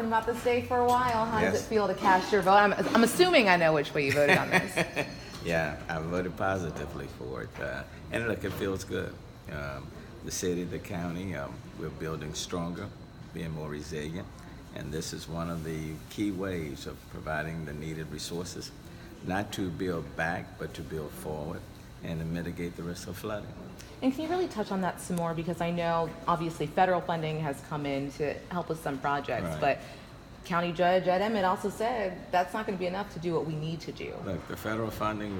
About this day for a while. How Yes. does it feel to cast your vote? I'm assuming I know which way you voted on this. Yeah, I voted positively for it, and look, it feels good. The city, the county, we're building stronger, being more resilient, and this is one of the key ways of providing the needed resources, not to build back, but to build forward and to mitigate the risk of flooding. And can you really touch on that some more? Because I know obviously federal funding has come in to help with some projects, Right. but County Judge Ed Emmett also said that's not going to be enough to do what we need to do. Look, the federal funding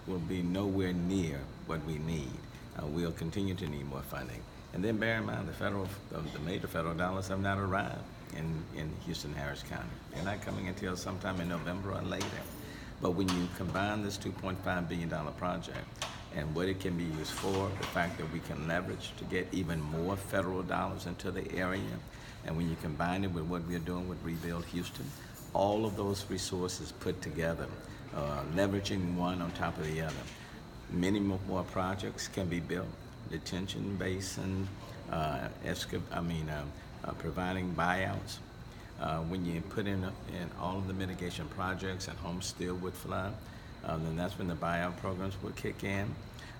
will be nowhere near what we need. We'll continue to need more funding. And then bear in mind, the major federal dollars have not arrived in Houston, Harris County. They're not coming until sometime in November or later. But when you combine this $2.5 billion project and what it can be used for, the fact that we can leverage to get even more federal dollars into the area, and when you combine it with what we're doing with Rebuild Houston, all of those resources put together, leveraging one on top of the other. Many more projects can be built. Detention basin, providing buyouts. When you put in all of the mitigation projects and homes still would flood, then that's when the buyout programs will kick in.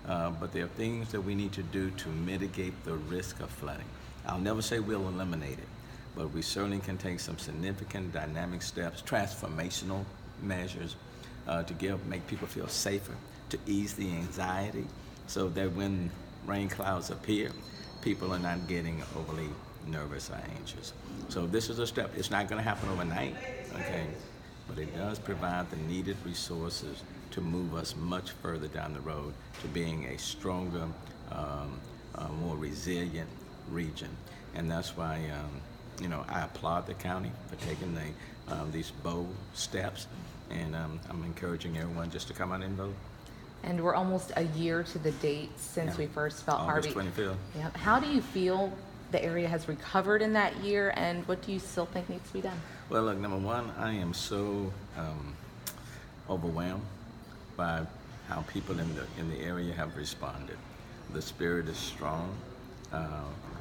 But there are things that we need to do to mitigate the risk of flooding. I'll never say we'll eliminate it, but we certainly can take some significant dynamic steps, transformational measures to make people feel safer, to ease the anxiety so that when rain clouds appear, people are not getting overly nervous or anxious. So this is a step. It's not going to happen overnight, okay? But it does provide the needed resources to move us much further down the road to being a stronger, more resilient region. And that's why, I applaud the county for taking these bold steps. And I'm encouraging everyone just to come out and vote. And we're almost a year to the date since we first felt August Harvey. 25th. Yeah. How do you feel the area has recovered in that year, and what do you still think needs to be done? Well, look, number one, I am so overwhelmed by how people in the area have responded. The spirit is strong.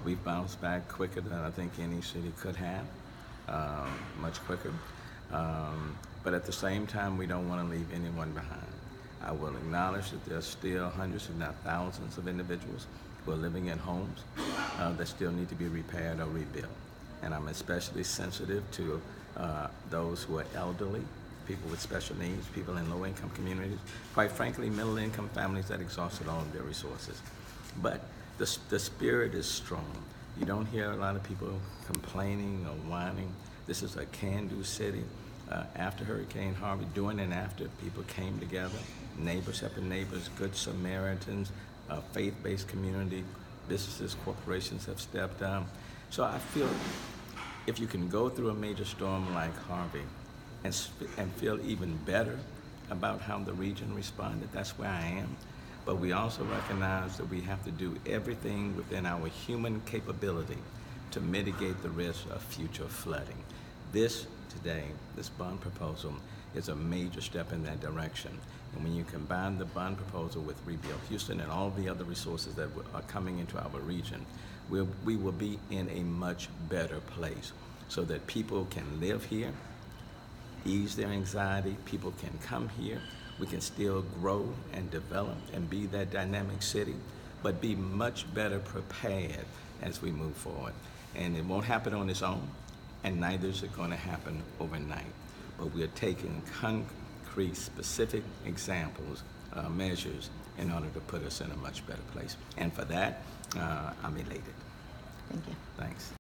We've bounced back quicker than I think any city could have, much quicker. But at the same time, we don't want to leave anyone behind. I will acknowledge that there's still hundreds, if not thousands, of individuals who are living in homes that still need to be repaired or rebuilt. And I'm especially sensitive to those who are elderly, people with special needs, people in low-income communities, quite frankly, middle-income families that exhausted all of their resources. But the spirit is strong. You don't hear a lot of people complaining or whining. This is a can-do city. After Hurricane Harvey, during and after, people came together. Neighbors helping neighbors, good Samaritans, faith-based community, businesses, corporations have stepped up. So I feel if you can go through a major storm like Harvey and feel even better about how the region responded, that's where I am. But we also recognize that we have to do everything within our human capability to mitigate the risk of future flooding. This bond proposal is a major step in that direction. And when you combine the bond proposal with Rebuild Houston and all the other resources that are coming into our region, we will be in a much better place so that people can live here, ease their anxiety, people can come here, we can still grow and develop and be that dynamic city, but be much better prepared as we move forward. And it won't happen on its own, and neither is it going to happen overnight. But we're taking concrete, specific examples, measures, in order to put us in a much better place. And for that, I'm elated. Thank you. Thanks.